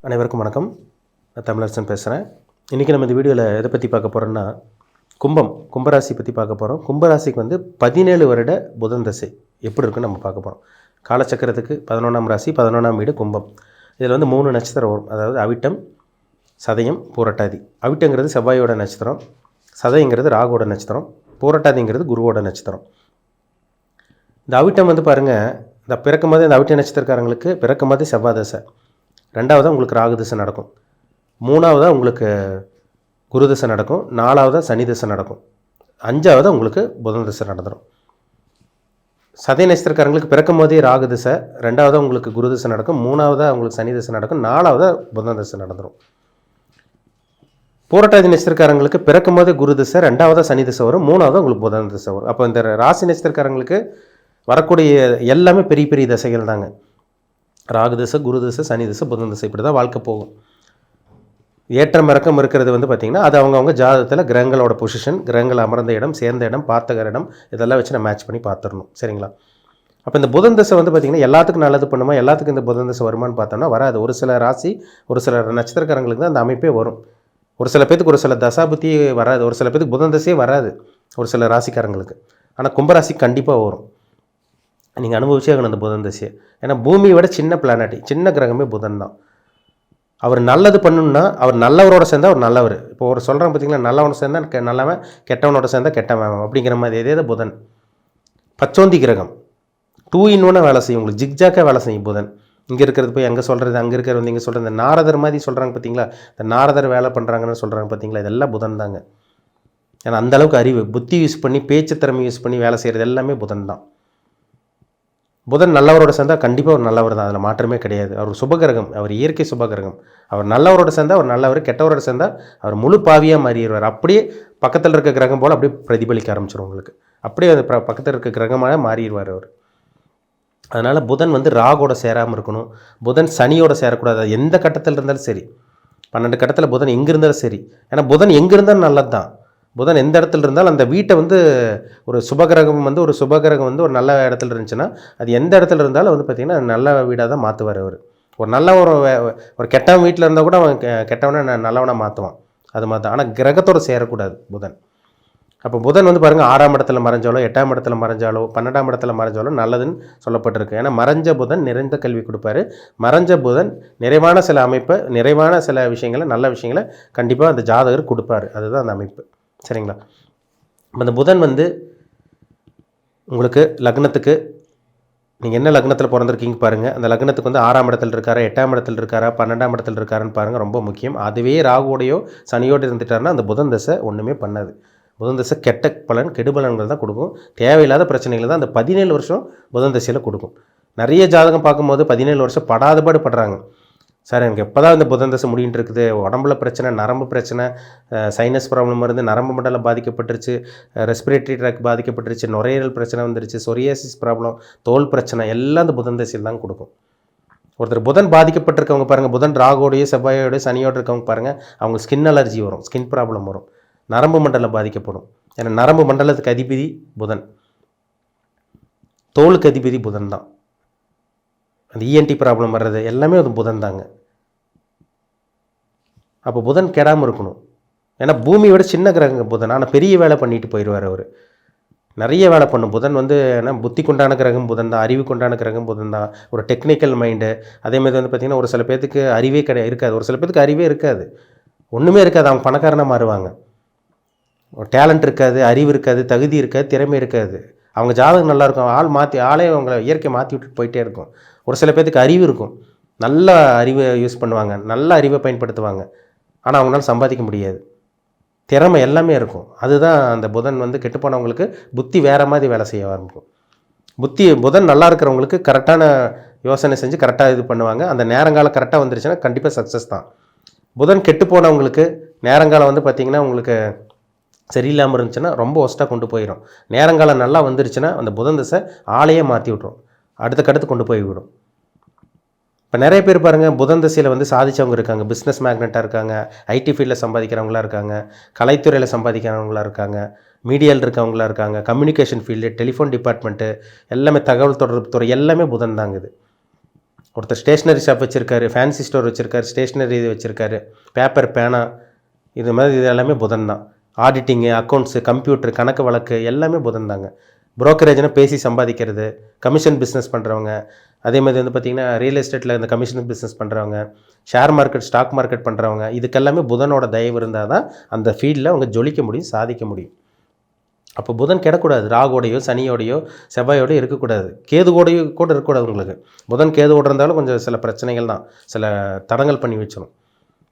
அனைவருக்கும் வணக்கம். நான் தமிழரசன் பேசுகிறேன். இன்றைக்கி நம்ம இந்த வீடியோவில் எதை பற்றி பார்க்க போகிறோம்னா, கும்பராசி பற்றி பார்க்க போகிறோம். கும்பராசிக்கு 17 வருட புதன் தசை எப்படி இருக்குன்னு நம்ம பார்க்க போகிறோம். காலச்சக்கரத்துக்கு 11ஆம் ராசி, 11ஆம் வீடு கும்பம். இதில் 3 நட்சத்திரம் வரும். அதாவது அவிட்டம், சதயம், பூரட்டாதி. அவிட்டங்கிறது செவ்வாயோட நட்சத்திரம், சதயங்கிறது ராகுவோட நட்சத்திரம், பூரட்டாதிங்கிறது குருவோட நட்சத்திரம். இந்த அவிட்டம் பாருங்கள், இந்த பிறக்கும் போது இந்த அவிட்ட நட்சத்திரக்காரங்களுக்கு பிறக்கும் போது செவ்வாய் தசை, 2ஆவதாக உங்களுக்கு ராகு தசை நடக்கும், 3ஆவதாக உங்களுக்கு குரு தசை நடக்கும், 4ஆவதாக சனி தசை நடக்கும், 5ஆவதாக உங்களுக்கு புதன் தசை நடந்துடும். சதய நட்சத்திரக்காரங்களுக்கு பிறக்கும் போதே ராகு தசை, 2ஆவதாக உங்களுக்கு குரு தசை நடக்கும், 3ஆவதாக உங்களுக்கு சனி தசை நடக்கும், 4ஆவதாக புதன் தசை நடந்துடும். பூரட்டாதி நட்சத்திரக்காரங்களுக்கு பிறக்கும் போதே குரு தசை, 2ஆவதாக சனி தசை வரும், 3ஆவதாக உங்களுக்கு புதன் தசை வரும். அப்போ இந்த ராசி நட்சத்திரக்காரங்களுக்கு வரக்கூடிய எல்லாமே பெரிய பெரிய தசைகள் தாங்க. ராகு தசை, குரு தசை, சனி தசை, புதன் தசை, இப்படி தான் வாழ்க்கை போகும். ஏற்றம் இறக்கம் இருக்கிறது பார்த்திங்கன்னா அது அவங்கவுங்க ஜாதகத்தில் கிரகங்களோட பொசிஷன், கிரகங்கள் அமர்ந்த இடம், சேர்ந்த இடம், பார்த்த இடம், இதெல்லாம் வச்சு நம்ம மேட்ச் பண்ணி பார்த்துடணும். சரிங்களா? அப்போ இந்த புதன் தசை பார்த்திங்கன்னா எல்லாத்துக்கும் நல்லது பண்ணுமா, எல்லாத்துக்கும் இந்த புதன் தசை வருமானு பார்த்தோம்னா வராது. ஒரு சில ராசி, ஒரு சில நட்சத்திரக்காரங்களுக்கு தான் அந்த அமைப்பே வரும். ஒரு சில பேத்துக்கு ஒரு சில தசாபுத்தி வராது, ஒரு சில பேத்துக்கு புதன் தசையே வராது ஒரு சில ராசிக்காரங்களுக்கு. ஆனால் கும்பராசிக்கு கண்டிப்பாக வரும். நீங்கள் அனுபவிச்சே ஆகணும் அந்த புதன் தசையை. ஏன்னா பூமியை விட சின்ன பிளானட், சின்ன கிரகமே புதன் தான். அவர் நல்லது பண்ணணும்னா அவர் நல்லவரோட சேர்ந்தால் அவர் நல்லவர். இப்போ ஒரு சொல்கிறாங்க பார்த்தீங்களா, நல்லவனோட சேர்ந்தால் நல்லவன், கெட்டவனோட சேர்ந்தால் கெட்டவன் அப்படிங்கிற மாதிரி. இதே தான் புதன். பச்சோந்தி கிரகம், 2 in 1 வேலை செய்யும். உங்களுக்கு ஜிக்ஜாக்காக வேலை செய்யும் புதன். இங்கே இருக்கிறது போய் அங்கே சொல்கிறது, அங்கே இருக்கிறது இங்கே சொல்கிறது. இந்த நாரதர் மாதிரி சொல்கிறாங்க பார்த்தீங்களா, இந்த நாரதர் வேலை பண்ணுறாங்கன்னு சொல்கிறாங்க பார்த்தீங்களா, இதெல்லாம் புதன் தாங்க. ஏன்னா அந்தளவுக்கு அறிவு, புத்தி யூஸ் பண்ணி, பேச்சு திறமை யூஸ் பண்ணி வேலை செய்கிறது எல்லாமே புதன் தான். புதன் நல்லவரோட சேர்ந்தால் கண்டிப்பாக ஒரு நல்லவர் தான், அதில் மாற்றமே கிடையாது. அவர் சுபகிரகம், அவர் இயற்கை சுபகிரகம். அவர் நல்லவரோட சேர்ந்தால் அவர் நல்லவர், கெட்டவரோட சேர்ந்தால் அவர் முழு பாவியாக மாறிடுவார். அப்படியே பக்கத்தில் இருக்க கிரகம் போல் அப்படியே பிரதிபலிக்க ஆரம்பிச்சிடும் உங்களுக்கு. அப்படியே அது பக்கத்தில் இருக்க கிரகமாக மாறிடுவார் அவர். அதனால் புதன் ராகோட சேராமல் இருக்கணும், புதன் சனியோட சேரக்கூடாது. எந்த கட்டத்தில் இருந்தாலும் சரி, 12 கட்டத்தில் புதன் எங்கே இருந்தாலும் சரி. ஏன்னா புதன் எங்கே இருந்தாலும் நல்லது தான். புதன் எந்த இடத்துல இருந்தாலும் அந்த வீட்டை ஒரு சுபகிரகம் ஒரு சுபகிரகம் ஒரு நல்ல இடத்துல இருந்துச்சுன்னா அது எந்த இடத்துல இருந்தாலும் பார்த்திங்கன்னா நல்ல வீடாக தான் மாற்றுவார் அவர். ஒரு நல்ல ஒரு கெட்டவன் வீட்டில் இருந்தால் கூட அவன் கெட்டவனை நல்லவனாக மாற்றுவான். அது மாதிரி தான். ஆனால் கிரகத்தோடு சேரக்கூடாது புதன். அப்போ புதன் பாருங்கள், 6ஆம் இடத்துல மறைஞ்சாலோ, 8ஆம் இடத்துல மறைஞ்சாலோ, 12ஆம் இடத்துல மறைஞ்சாலோ நல்லதுன்னு சொல்லப்பட்டிருக்கு. ஏன்னா மறைஞ்ச புதன் நிறைந்த கல்வி கொடுப்பாரு. மறைஞ்ச புதன் நிறைவான சில அமைப்பை, நிறைவான சில விஷயங்களை, நல்ல விஷயங்களை கண்டிப்பாக அந்த ஜாதகர் கொடுப்பார். அதுதான் அந்த அமைப்பு. சரிங்களா? அந்த புதன் உங்களுக்கு லக்னத்துக்கு, நீங்கள் என்ன லக்னத்தில் பிறந்திருக்கீங்க பாருங்கள். அந்த லக்னத்துக்கு 6ஆம் இடத்துல இருக்காரா, 8ஆம் இடத்துல இருக்காரா, 12ஆம் இடத்துல இருக்காருன்னு பாருங்கள். ரொம்ப முக்கியம். அதுவே ராகுவோடையோ சனியோடு இருந்துட்டாருன்னா அந்த புதன் தசை ஒன்றுமே பண்ணாது. புதன் தசை கெட்ட பலன், கெடுபலன்கள் தான் கொடுக்கும். தேவையில்லாத பிரச்சனைகள் தான் அந்த 17 வருஷம் புதன் தசையில் கொடுக்கும். நிறைய ஜாதகம் பார்க்கும்போது 17 வருஷம் படாதபாடு படுறாங்க. சார் எனக்கு எப்போ தான் இந்த புதன் தசை முடிகிட்டு இருக்குது, உடம்புல பிரச்சனை, நரம்பு பிரச்சனை, சைனஸ் ப்ராப்ளம் இருந்து நரம்பு மண்டலம் பாதிக்கப்பட்டுருச்சு, ரெஸ்பிரேட்டரி ட்ராக் பாதிக்கப்பட்டுருச்சு, நுரையீரல் பிரச்சனை வந்துருச்சு, சொரியாசிஸ் ப்ராப்ளம், தோல் பிரச்சனை எல்லாம் இந்த புதன் தசையில் தான் கொடுக்கும். ஒருத்தர் புதன் பாதிக்கப்பட்டிருக்கவங்க பாருங்கள், புதன் ராகோடையோ செவ்வாயோடையோ சனியோடு இருக்கவங்க பாருங்கள், அவங்க ஸ்கின் அலர்ஜி வரும், ஸ்கின் ப்ராப்ளம் வரும், நரம்பு மண்டலம் பாதிக்கப்படும். ஏன்னா நரம்பு மண்டலத்துக்கு அதிபதி புதன், தோலுக்கு அதிபதி புதன் தான். அந்த இஎன்டி ப்ராப்ளம் வர்றது எல்லாமே அது புதன் தாங்க. அப்போ புதன் கெடாமல் இருக்கணும். ஏன்னா பூமியோட சின்ன கிரகங்க புதன், ஆனால் பெரிய வேலை பண்ணிட்டு போயிடுவார் அவர். நிறைய வேலை பண்ணும் புதன். ஏன்னா புத்தி கொண்டான கிரகம் புதன் தான், அறிவு கொண்டான கிரகம் புதன் தான், ஒரு டெக்னிக்கல் மைண்டு. அதேமாதிரி பார்த்திங்கன்னா ஒரு சில பேத்துக்கு அறிவே இருக்காது, ஒரு சில பேத்துக்கு அறிவே இருக்காது, ஒன்றுமே இருக்காது, அவங்க பணக்காரனாக மாறுவாங்க. டேலண்ட் இருக்காது, அறிவு இருக்காது, தகுதி இருக்காது, திறமை இருக்காது. அவங்க ஜாதகம் நல்லாயிருக்கும், ஆளே அவங்கள இயற்கை மாற்றி விட்டுட்டு போயிட்டே இருக்கும். ஒரு சில பேத்துக்கு அறிவு இருக்கும், நல்ல அறிவை யூஸ் பண்ணுவாங்க, நல்ல அறிவை பயன்படுத்துவாங்க, ஆனால் அவங்களால சம்பாதிக்க முடியாது. திறமை எல்லாமே இருக்கும். அதுதான் அந்த புதன் கெட்டுப்போனவங்களுக்கு புத்தி வேறு மாதிரி வேலை செய்ய ஆரம்பிக்கும். புதன் நல்லா இருக்கிறவங்களுக்கு கரெக்டான யோசனை செஞ்சு கரெக்டாக இது பண்ணுவாங்க. அந்த நேரங்காலம் கரெக்டாக வந்துருச்சுன்னா கண்டிப்பாக சக்ஸஸ் தான். புதன் கெட்டு போனவங்களுக்கு நேரங்காலம் பார்த்திங்கன்னா உங்களுக்கு சரியில்லாமல் இருந்துச்சுன்னா ரொம்ப ஒஸ்ட்டாக கொண்டு போயிடும். நேரங்காலம் நல்லா வந்துருச்சுன்னா அந்த புதன் தசை ஆளையே மாற்றி விட்ரும், அடுத்த கட்டத்து கொண்டு போய் விடும். இப்போ நிறைய பேர் பாருங்கள், புதன் தசையில் சாதித்தவங்க இருக்காங்க, பிஸ்னஸ் மேக்னெட்டாக இருக்காங்க, ஐடி ஃபீல்டில் சம்பாதிக்கிறவங்களா இருக்காங்க, கலைத்துறையில் சம்பாதிக்கிறவங்களா இருக்காங்க, மீடியாவில் இருக்கவங்களா இருக்காங்க, கம்யூனிகேஷன் ஃபீல்டு, டெலிஃபோன் டிபார்ட்மெண்ட்டு, எல்லாமே தகவல் தொடர்பு துறை எல்லாமே புதன் தாங்குது. ஒருத்தர் ஸ்டேஷ்னரி ஷாப் வச்சுருக்காரு, ஃபேன்சி ஸ்டோர் வச்சுருக்காரு, ஸ்டேஷ்னரி இது வச்சுருக்காரு, பேப்பர் பேனா இது மாதிரி இது எல்லாமே புதன் தான். ஆடிட்டிங்கு, அக்கௌண்ட்ஸு, கம்ப்யூட்டர், கணக்கு வழக்கு எல்லாமே புதன் தாங்க. புரோக்கரேஜ்னா பேசி சம்பாதிக்கிறது, கமிஷன் பிஸ்னஸ் பண்ணுறவங்க, அதே மாதிரி வந்து பார்த்திங்கன்னா ரியல் எஸ்டேட்டில் இந்த கமிஷன் பிஸ்னஸ் பண்ணுறவங்க, ஷேர் மார்க்கெட் ஸ்டாக் மார்க்கெட் பண்ணுறவங்க, இதுக்கெல்லாமே புதனோட தயவு இருந்தால் தான் அந்த ஃபீல்டில் அவங்க ஜொலிக்க முடியும், சாதிக்க முடியும். அப்போ புதன் கெடக்கூடாது. ராகுவோடையோ சனியோடையோ செவ்வாயோடையோ இருக்கக்கூடாது. கேதுவோடையோ கூட இருக்கக்கூடாது. உங்களுக்கு புதன் கேதுவோடு இருந்தாலும் கொஞ்சம் சில பிரச்சனைகள் தான், சில தடங்கள் பண்ணி வச்சிடும்.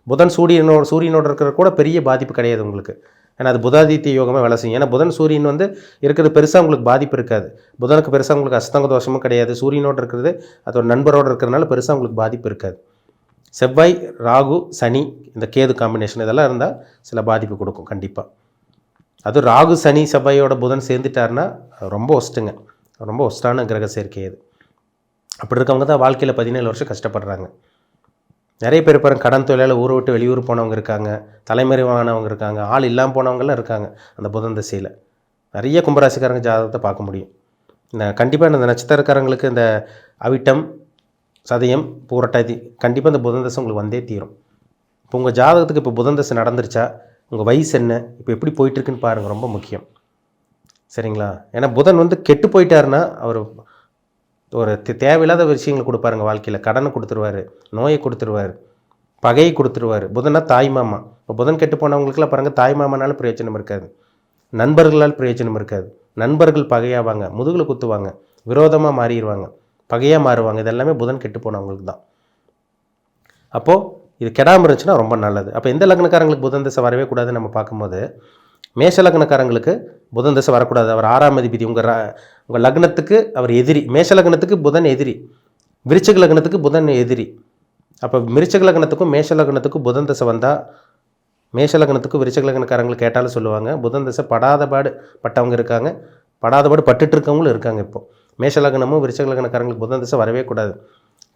புதன் சூரியனோட இருக்கிற கூட பெரிய பாதிப்பு கிடையாது உங்களுக்கு. ஏன்னா அது புதாதித்ய யோகமாக வேலை செய்யும். ஏன்னா புதன் சூரியன் வந்து இருக்கிறது பெருசாக உங்களுக்கு பாதிப்பு இருக்காது. புதனுக்கு பெருசாக உங்களுக்கு அஸ்தங்க தோஷமும் கிடையாது. சூரியனோடு இருக்கிறது அது ஒரு நண்பரோடு இருக்கிறதுனால பெருசாக உங்களுக்கு பாதிப்பு இருக்காது. செவ்வாய், ராகு, சனி, இந்த கேது காம்பினேஷன் இதெல்லாம் இருந்தால் சில பாதிப்பு கொடுக்கும் கண்டிப்பாக. அதுவும் ராகு, சனி, செவ்வாயோட புதன் சேர்ந்துட்டாருன்னா ரொம்ப ஒஸ்ட்டுங்க. ரொம்ப ஒஸ்ட்டான கிரக சேர்க்கை அது. அப்படி இருக்கவங்க தான் வாழ்க்கையில் 17 வருஷம் கஷ்டப்படுறாங்க. நிறைய பேர் பாருங்க, கடன் தொழிலால் ஊரை விட்டு வெளியூர் போனவங்க இருக்காங்க, தலைமறைவானவங்க இருக்காங்க, ஆள் இல்லாமல் போனவங்களாம் இருக்காங்க அந்த புதன் திசையில். நிறைய கும்பராசிக்காரங்க ஜாதகத்தை பார்க்க முடியும். கண்டிப்பாக இந்த நட்சத்திரக்காரங்களுக்கு இந்த அவிட்டம், சதயம், பூரட்டாதி கண்டிப்பாக இந்த புதன் தசை உங்களுக்கு வந்தே தீரும். இப்போ உங்கள் ஜாதகத்துக்கு இப்போ புதன் தசை நடந்துருச்சா, உங்கள் வயசு என்ன, இப்போ எப்படி போயிட்டுருக்குன்னு பாருங்கள், ரொம்ப முக்கியம். சரிங்களா? ஏன்னா புதன் வந்து கெட்டு போயிட்டாருன்னா அவர் ஒரு தேவையில்லாத விஷயங்களை கொடுப்பாருங்க வாழ்க்கையில். கடனை கொடுத்துருவார், நோயை கொடுத்துருவார், பகையை கொடுத்துருவார். புதனா தாய்மாமா. இப்போ புதன் கெட்டு போனவங்களுக்குலாம் பாருங்கள், தாய்மாமனால பிரயோஜனம் இருக்காது, நண்பர்களால் பிரயோஜனம் இருக்காது. நண்பர்கள் பகையாவாங்க, முதுகில் குத்துவாங்க, விரோதமாக மாறிடுவாங்க, பகையாக மாறுவாங்க. இதெல்லாமே புதன் கெட்டு போனவங்களுக்கு தான். அப்போது இது கெடாமல் இருந்துச்சுன்னா ரொம்ப நல்லது. அப்போ எந்த லக்னக்காரங்களுக்கு புதன் தசை வரவே கூடாதுன்னு நம்ம பார்க்கும்போது, மேஷ லக்னக்காரங்களுக்கு புதன் தசை வரக்கூடாது. அவர் 6ஆம் அதிபதி. உங்கள் லக்னத்துக்கு அவர் எதிரி. மேஷ லக்னத்துக்கு புதன் எதிரி, விருச்சிக லக்னத்துக்கு புதன் எதிரி. அப்போ விருச்சிக லக்னத்துக்கும் மேஷ லக்னத்துக்கும் புதன் தசை வந்தால், மேஷ லக்னத்துக்கும் விருச்சிக லக்னக்காரங்களுக்கு கேட்டாலும் சொல்லுவாங்க, புதன் தசை படாதபாடு பட்டவங்க இருக்காங்க, படாதபாடு பட்டுட்டு இருக்கவங்களும் இருக்காங்க. இப்போது மேஷ லக்னமும் விருச்சிக லக்னக்காரங்களுக்கு புதன் தசை வரவே கூடாது.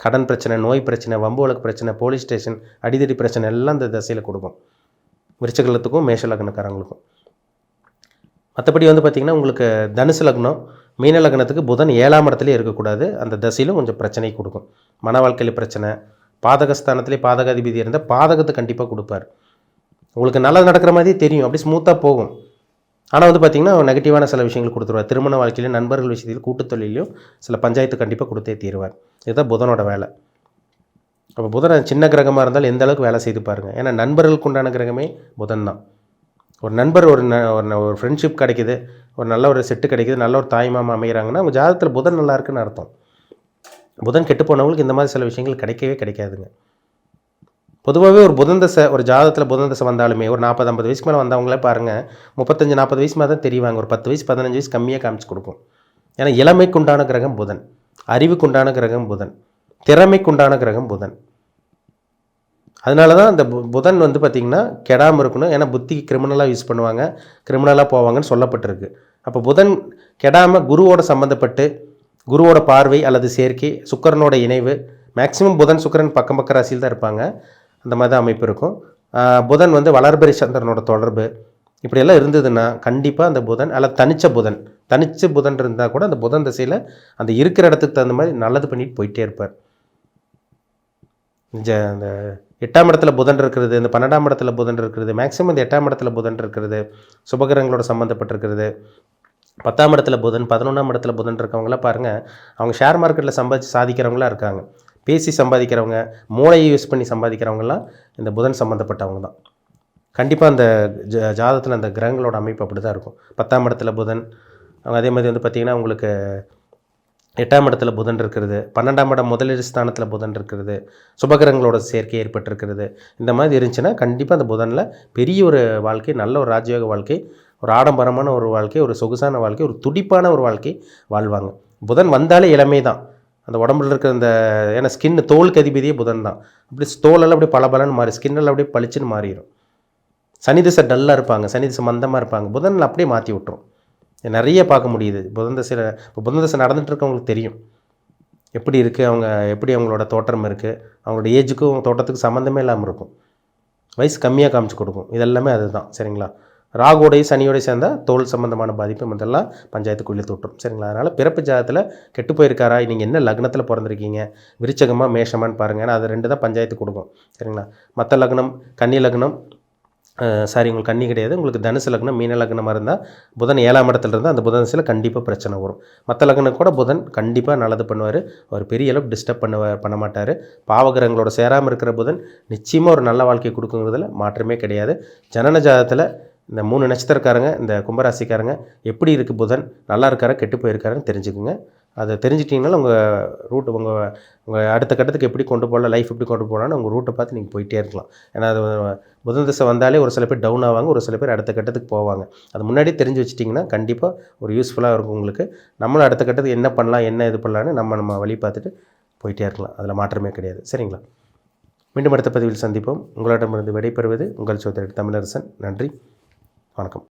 கடன் பிரச்சனை, நோய் பிரச்சனை, வம்பு வழக்கு பிரச்சனை, போலீஸ் ஸ்டேஷன், அடிதடி பிரச்சனை எல்லாம் இந்த தசையில் கொடுக்கும், விருச்சிக லக்னத்துக்கும் மேஷ லக்னக்காரங்களுக்கும். மற்றபடி வந்து பார்த்திங்கன்னா உங்களுக்கு தனுசு லக்னம், மீன லக்னத்துக்கு புதன் 7ஆம் இடத்துலேயே இருக்கக்கூடாது. அந்த தசையிலும் கொஞ்சம் பிரச்சனை கொடுக்கும். மன வாழ்க்கையில் பிரச்சனை, பாதகஸ்தானத்திலே பாதகாதிபதி இருந்தால் பாதகத்தை கண்டிப்பாக கொடுப்பார். உங்களுக்கு நல்லா நடக்கிற மாதிரியே தெரியும், அப்படி ஸ்மூத்தாக போகும். ஆனால் வந்து பார்த்திங்கன்னா நெகட்டிவான சில விஷயங்கள் கொடுத்துருவார். திருமண வாழ்க்கையிலும், நண்பர்கள் விஷயத்தில், கூட்டுத் தொழிலையும் சில பஞ்சாயத்து கண்டிப்பாக கொடுத்தே தீருவார். இதுதான் புதனோட வேலை. அப்போ புதன் சின்ன கிரகமாக இருந்தாலும் எந்த அளவுக்கு வேலை செய்து பாருங்கள். ஏன்னா நண்பர்களுக்கு உண்டான கிரகமே புதன் தான். ஒரு நண்பர், ஒரு ஃப்ரெண்ட்ஷிப் கிடைக்கிது, ஒரு நல்ல ஒரு செட்டு கிடைக்கிது, நல்ல ஒரு தாய்மாமா அமைகிறாங்கன்னா அவங்க ஜாதகத்தில் புதன் நல்லா இருக்குன்னு அர்த்தம். புதன் கெட்டு போனவங்களுக்கு இந்த மாதிரி சில விஷயங்கள் கிடைக்கவே கிடைக்காதுங்க. பொதுவாகவே ஒரு புதன் தசை, ஒரு ஜாதகத்தில் புதன் தசை வந்தாலுமே ஒரு 40-50 வயசுக்கு மேலே வந்தவங்களே பாருங்கள், 35-40 வயசு மேலே தான் தெரிவாங்க. ஒரு 10 வயசு 15 வயசு கம்மியாக காமிச்சு கொடுக்கும். ஏன்னா இளமைக்குண்டான கிரகம் புதன், அறிவுக்குண்டான கிரகம் புதன், திறமைக்குண்டான கிரகம் புதன். அதனால தான் அந்த புதன் வந்து பார்த்திங்கன்னா கெடாமல் இருக்கணும். ஏன்னா புத்திக்கு கிரிமினலாக யூஸ் பண்ணுவாங்க, கிரிமினலாக போவாங்கன்னு சொல்லப்பட்டிருக்கு. அப்போ புதன் கெடாமல் குருவோட சம்மந்தப்பட்டு, குருவோட பார்வை அல்லது சேர்க்கை, சுக்கரனோட இணைவு, மேக்ஸிமம் புதன் சுக்கரன் பக்கம் பக்க ராசியில் தான் இருப்பாங்க, அந்த மாதிரி தான் அமைப்பு இருக்கும். புதன் வந்து வளர்பிறை சந்திரனோட தொடர்பு இப்படியெல்லாம் இருந்ததுன்னா கண்டிப்பாக அந்த புதன், அல்லது தனிச்ச புதன் இருந்தால் கூட அந்த புதன் திசையில் அந்த இருக்கிற இடத்துக்கு தகுந்த மாதிரி நல்லது பண்ணிட்டு போயிட்டே இருப்பார். அந்த 8ஆம் இடத்துல புதன் இருக்கிறது, இந்த 12ஆம் இடத்துல புதன் இருக்கிறது, மேக்ஸிமம் இந்த 8ஆம் இடத்துல புதன் இருக்கிறது, சுபகிரகங்களோட சம்மந்தப்பட்டிருக்கிறது, 10ஆம் இடத்துல புதன், 11ஆம் இடத்துல புதன் இருக்கவங்களாம் பாருங்கள், அவங்க ஷேர் மார்க்கெட்டில் சாதிக்கிறவங்களாம் இருக்காங்க. பேசி சம்பாதிக்கிறவங்க, மூளையை யூஸ் பண்ணி சம்பாதிக்கிறவங்கலாம் இந்த புதன் சம்மந்தப்பட்டவங்க தான். கண்டிப்பாக அந்த ஜாதகத்தில் அந்த கிரகங்களோட அமைப்பு அப்படி தான் இருக்கும். 10ஆம் இடத்துல புதன், அதே மாதிரி வந்து பார்த்திங்கன்னா உங்களுக்கு 8ஆம் இடத்துல புதன் இருக்கிறது, 12ஆம் இடம் முதலீடு ஸ்தானத்தில் புதன் இருக்கிறது, சுபகிரகங்களோட சேர்க்கை ஏற்பட்டிருக்கிறது, இந்த மாதிரி இருந்துச்சுன்னா கண்டிப்பாக அந்த புதனில் பெரிய ஒரு வாழ்க்கை, நல்ல ஒரு ராஜயோக வாழ்க்கை, ஒரு ஆடம்பரமான ஒரு வாழ்க்கை, ஒரு சொகுசான வாழ்க்கை, ஒரு துடிப்பான ஒரு வாழ்க்கை வாழ்வாங்க. புதன் வந்தாலே இளமை தான். அந்த உடம்புல இருக்கிற அந்த, ஏன்னா ஸ்கின், தோலுக்கு அதிபதியே புதன் தான். அப்படி தோலெல்லாம் அப்படியே பலபலன்னு மாறி, ஸ்கின்னெல்லாம் அப்படியே பளிச்சுன்னு மாறிடும். சனி திசை டல்லாக இருப்பாங்க, சனி திசை மந்தமாக இருப்பாங்க, புதனில் அப்படியே மாற்றி விட்டுரும். நிறைய பார்க்க முடியுது புதன் தசையில். இப்போ புதன் தசை நடந்துகிட்டு இருக்கவங்களுக்கு தெரியும் எப்படி இருக்குது, அவங்க எப்படி அவங்களோட தோற்றம் இருக்குது, அவங்களோட ஏஜுக்கும் தோட்டத்துக்கும் சம்மந்தமே இல்லாமல் இருக்கும், வயசு கம்மியாக காமிச்சு கொடுக்கும். இதெல்லாமே அதுதான். சரிங்களா? ராகுடைய சனியோட சேர்ந்தால் தோல் சம்பந்தமான பாதிப்பு இதெல்லாம் பஞ்சாயத்துக்குள்ளே தொட்டும். சரிங்களா? அதனால் பிறப்பு ஜாதத்தில் கெட்டு போயிருக்காரா, நீங்கள் என்ன லக்னத்தில் பிறந்திருக்கீங்க, விருச்சகமாக மேஷமான்னு பாருங்கள். ஏன்னா அது 2 தான் பஞ்சாயத்து கொடுக்கும். சரிங்களா? மற்ற லக்னம் கன்னி லக்னம் உங்களுக்கு கன்னி கிடையாது, உங்களுக்கு தனுசு லக்னம் மீன லக்னமாக இருந்தால் புதன் 7ஆம் இடத்துல இருந்தால் அந்த புதன் திசையில் கண்டிப்பாக பிரச்சனை வரும். மற்ற லக்னம் கூட புதன் கண்டிப்பாக நல்லது பண்ணுவார், அவர் பெரிய அளவுக்கு டிஸ்டர்ப் பண்ண மாட்டார். பாவகிரகங்களோட சேராமல் இருக்கிற புதன் நிச்சயமாக ஒரு நல்ல வாழ்க்கை கொடுக்குங்கிறதுல மாற்றமே கிடையாது. ஜனன ஜாதத்தில் இந்த 3 நட்சத்திரக்காரங்க, இந்த கும்பராசிக்காரங்க எப்படி இருக்குது புதன், நல்லா இருக்காரா கெட்டு போயிருக்காருன்னு தெரிஞ்சுக்குங்க. அதை தெரிஞ்சிட்டிங்கனாலும் உங்கள் அடுத்த கட்டத்துக்கு எப்படி கொண்டு போகலாம், லைஃப் எப்படி கொண்டு போகலான்னு உங்கள் ரூட்டை பார்த்து நீங்கள் போயிட்டே இருக்கலாம். ஏன்னா அது புதன் திசை வந்தாலே ஒரு சில பேர் டவுன் ஆவாங்க, ஒரு சில பேர் அடுத்த கட்டத்துக்கு போவாங்க. அது முன்னாடியே தெரிஞ்சு வச்சிட்டிங்கன்னா கண்டிப்பாக ஒரு யூஸ்ஃபுல்லாக இருக்கும் உங்களுக்கு. நம்மளும் அடுத்த கட்டத்துக்கு என்ன பண்ணலாம், என்ன இது பண்ணலான்னு நம்ம வழி பார்த்துட்டு போயிட்டே இருக்கலாம். அதில் மாற்றமே கிடையாது. சரிங்களா? மீண்டும் அடுத்த பதிவில் சந்திப்போம். உங்களிடமிருந்து விடைபெறுவது உங்கள் சோதரர் தமிழரசன். நன்றி, வணக்கம்.